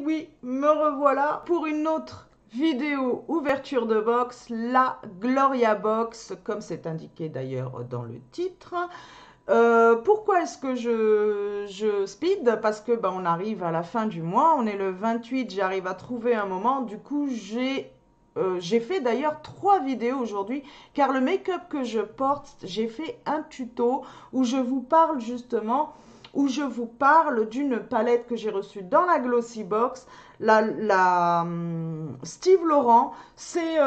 oui, me revoilà pour une autre vidéo ouverture de box, la Gloria Box, comme c'est indiqué d'ailleurs dans le titre. Pourquoi est-ce que je speed? Parce que on arrive à la fin du mois, on est le 28, j'arrive à trouver un moment, du coup j'ai fait d'ailleurs 3 vidéos aujourd'hui, car le make-up que je porte, j'ai fait un tuto où je vous parle justement, d'une palette que j'ai reçue dans la Glossy Box, la Steve Laurent. C'est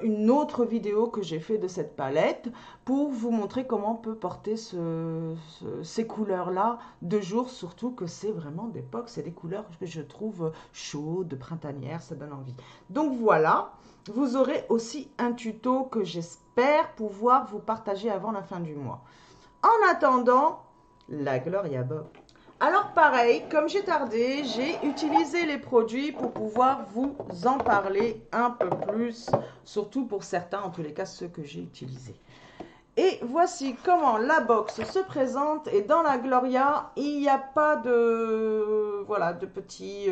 une autre vidéo que j'ai fait de cette palette pour vous montrer comment on peut porter ces couleurs-là de jour, surtout que c'est vraiment d'époque, c'est des couleurs que je trouve chaudes, printanières, ça donne envie. Donc voilà. Vous aurez aussi un tuto que j'espère pouvoir vous partager avant la fin du mois. En attendant, la Gloria Box. Alors pareil, comme j'ai tardé, j'ai utilisé les produits pour pouvoir vous en parler un peu plus, surtout pour certains, en tous les cas ceux que j'ai utilisés. Et voici comment la box se présente. Et dans la Gloria, il n'y a pas de, voilà, de petits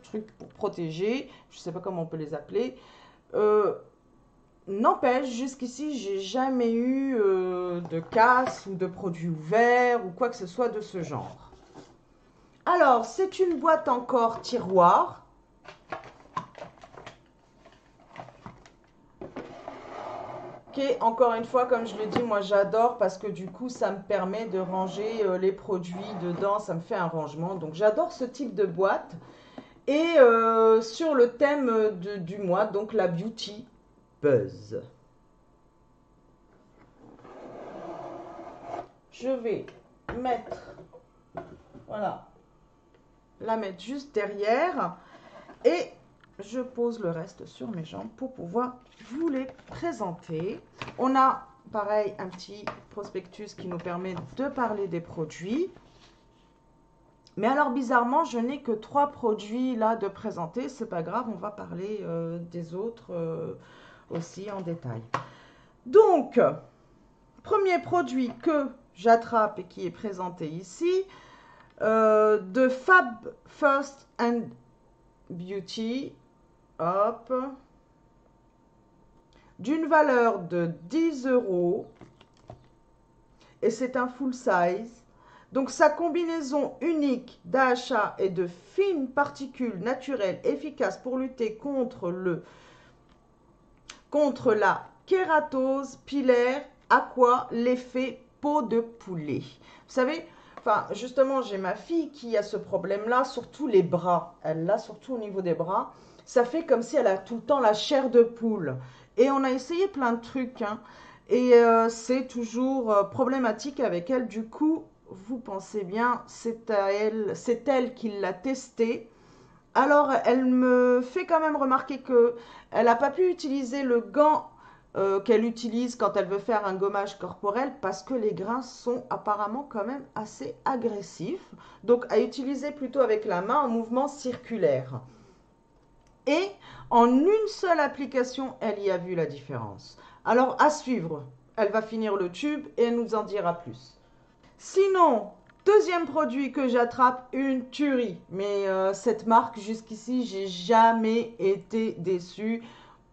trucs pour protéger. Je ne sais pas comment on peut les appeler. N'empêche, jusqu'ici, j'ai jamais eu de casse ou de produits ouverts ou quoi que ce soit de ce genre. Alors, c'est une boîte encore tiroir. Encore une fois, comme je le dis, moi j'adore parce que du coup ça me permet de ranger les produits dedans, ça me fait un rangement. Donc j'adore ce type de boîte. Et sur le thème du mois, donc la Beauty Buzz. Je vais mettre, voilà, la mettre juste derrière et je pose le reste sur mes jambes pour pouvoir vous les présenter. On a pareil un petit prospectus qui nous permet de parler des produits. Mais alors bizarrement, je n'ai que 3 produits là de présenter. C'est pas grave, on va parler des autres aussi en détail. Donc, premier produit que j'attrape et qui est présenté ici, de Fab First and Beauty. Hop, d'une valeur de 10 € et c'est un full size. Donc sa combinaison unique d'AHA et de fines particules naturelles efficaces pour lutter contre la kératose pilaire, aqua, l'effet peau de poulet. Vous savez, enfin justement j'ai ma fille qui a ce problème-là, surtout les bras. Elle l'a surtout au niveau des bras. Ça fait comme si elle a tout le temps la chair de poule. Et on a essayé plein de trucs. Hein, et c'est toujours problématique avec elle. Du coup, vous pensez bien, c'est elle qui l'a testé. Alors, elle me fait quand même remarquer qu'elle n'a pas pu utiliser le gant qu'elle utilise quand elle veut faire un gommage corporel parce que les grains sont apparemment quand même assez agressifs. Donc, à utiliser plutôt avec la main en mouvement circulaire. Et en une seule application, elle y a vu la différence. Alors, à suivre. Elle va finir le tube et elle nous en dira plus. Sinon, deuxième produit que j'attrape, une tuerie. Mais cette marque, jusqu'ici, j'ai jamais été déçue.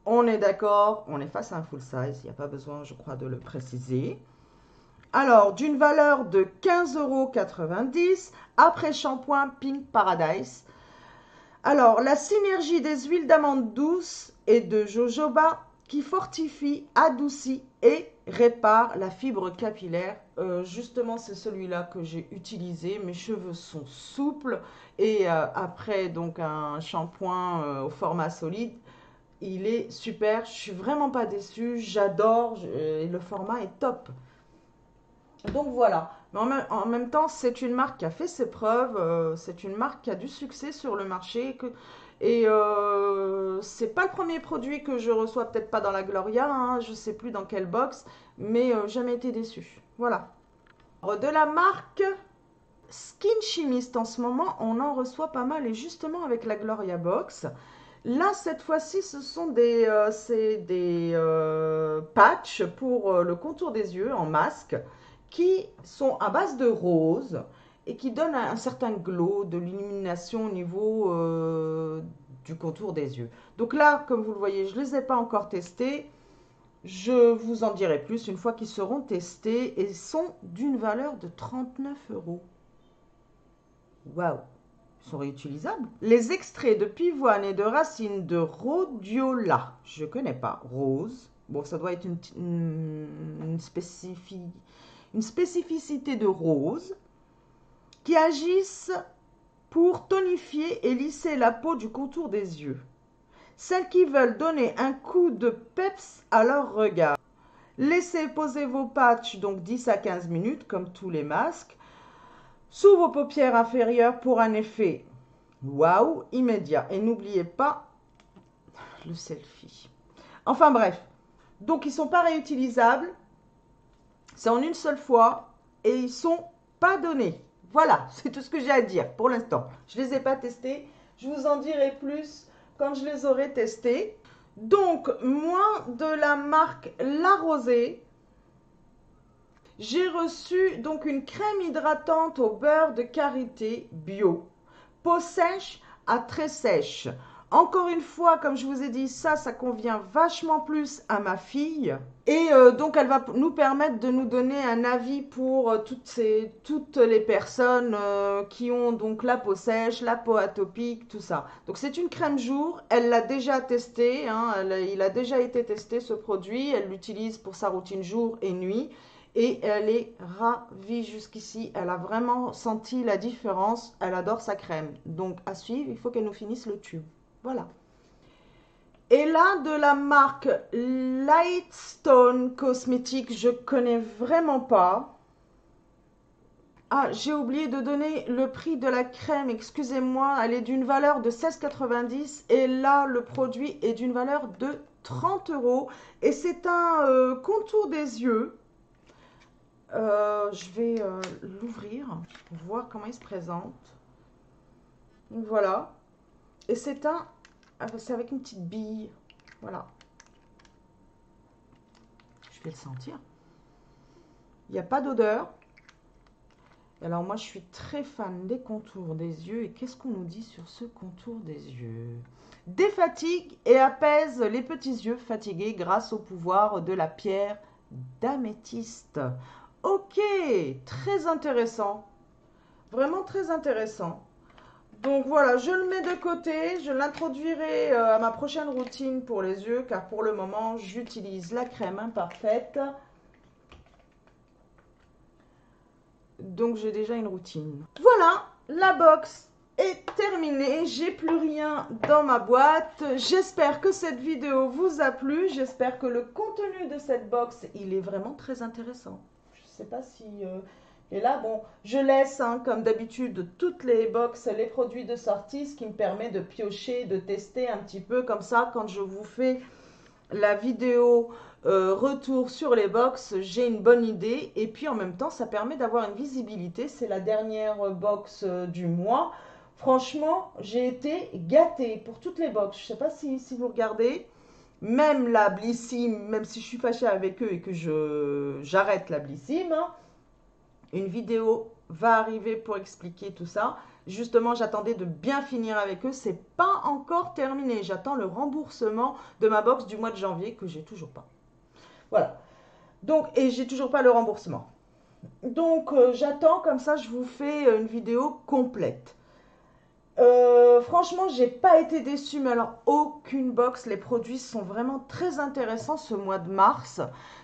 On est d'accord, on est face à un full size. Il n'y a pas besoin, je crois, de le préciser. Alors, d'une valeur de 15,90 € après shampoing Pink Paradise. Alors, la synergie des huiles d'amande douce et de jojoba qui fortifie, adoucit et répare la fibre capillaire. Justement, c'est celui-là que j'ai utilisé. Mes cheveux sont souples et après donc un shampoing au format solide, il est super. Je suis vraiment pas déçue. J'adore et le format est top. Donc voilà, mais en même temps, c'est une marque qui a fait ses preuves, c'est une marque qui a du succès sur le marché. Et c'est pas le premier produit que je reçois, peut-être pas dans la Gloria, hein, je sais plus dans quelle box, mais jamais été déçue. Voilà. De la marque Skin Chimist, en ce moment, on en reçoit pas mal, et justement avec la Gloria Box. Là, cette fois-ci, ce sont des patchs pour le contour des yeux en masque qui sont à base de rose et qui donne un certain glow, de l'illumination au niveau du contour des yeux. Donc là, comme vous le voyez, je ne les ai pas encore testés. Je vous en dirai plus une fois qu'ils seront testés et sont d'une valeur de 39 €. Waouh! Ils sont réutilisables. Les extraits de pivoine et de racines de rhodiola, je ne connais pas, rose. Bon, ça doit être une spécificité de rose qui agissent pour tonifier et lisser la peau du contour des yeux. Celles qui veulent donner un coup de peps à leur regard. Laissez poser vos patchs donc 10 à 15 minutes comme tous les masques sous vos paupières inférieures pour un effet waouh immédiat. Et n'oubliez pas le selfie. Enfin bref, donc ils ne sont pas réutilisables. C'est en une seule fois et ils ne sont pas donnés. Voilà, c'est tout ce que j'ai à dire pour l'instant. Je ne les ai pas testés. Je vous en dirai plus quand je les aurai testés. Donc, moi, de la marque La Rosée, j'ai reçu donc une crème hydratante au beurre de karité bio. Peau sèche à très sèche. Encore une fois, comme je vous ai dit, ça convient vachement plus à ma fille. Et donc, elle va nous permettre de nous donner un avis pour toutes les personnes qui ont donc la peau sèche, la peau atopique, tout ça. Donc, c'est une crème jour. Elle l'a déjà testé. Hein, il a déjà été testé ce produit. Elle l'utilise pour sa routine jour et nuit. Et elle est ravie jusqu'ici. Elle a vraiment senti la différence. Elle adore sa crème. Donc, à suivre, il faut qu'elle nous finisse le tube. Voilà. Et là, de la marque Lightstone Cosmetics, je connais vraiment pas. Ah, j'ai oublié de donner le prix de la crème, excusez-moi. Elle est d'une valeur de 16,90 € et là, le produit est d'une valeur de 30 €. Et c'est un contour des yeux. Je vais l'ouvrir pour voir comment il se présente. Donc voilà. Et c'est avec une petite bille. Voilà. Je vais le sentir. Il n'y a pas d'odeur. Alors moi, je suis très fan des contours des yeux. Et qu'est-ce qu'on nous dit sur ce contour des yeux? Défatigue et apaise les petits yeux fatigués grâce au pouvoir de la pierre d'améthyste. Ok, très intéressant. Vraiment très intéressant. Donc voilà, je le mets de côté, je l'introduirai à ma prochaine routine pour les yeux, car pour le moment, j'utilise la crème imparfaite. Donc j'ai déjà une routine. Voilà, la box est terminée, j'ai plus rien dans ma boîte. J'espère que cette vidéo vous a plu, j'espère que le contenu de cette box, il est vraiment très intéressant. Je ne sais pas si... Et là, bon, je laisse, hein, comme d'habitude, toutes les box, les produits de sortie, ce qui me permet de piocher, de tester un petit peu comme ça. Quand je vous fais la vidéo retour sur les box, j'ai une bonne idée. Et puis, en même temps, ça permet d'avoir une visibilité. C'est la dernière box du mois. Franchement, j'ai été gâtée pour toutes les box. Je ne sais pas si vous regardez. Même la Blissim, même si je suis fâchée avec eux et que j'arrête la Blissim, hein, une vidéo va arriver pour expliquer tout ça. Justement, j'attendais de bien finir avec eux. C'est pas encore terminé. J'attends le remboursement de ma box du mois de janvier que j'ai toujours pas. Voilà. Donc, et j'ai toujours pas le remboursement. Donc, j'attends, comme ça, je vous fais une vidéo complète. Franchement, j'ai pas été déçue, mais alors aucune box. Les produits sont vraiment très intéressants ce mois de mars.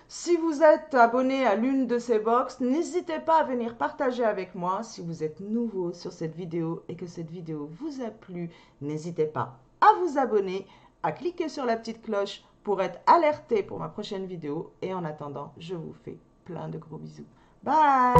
Si vous êtes abonné à l'une de ces box, n'hésitez pas à venir partager avec moi. Si vous êtes nouveau sur cette vidéo et que cette vidéo vous a plu, n'hésitez pas à vous abonner, à cliquer sur la petite cloche pour être alerté pour ma prochaine vidéo. Et en attendant, je vous fais plein de gros bisous. Bye!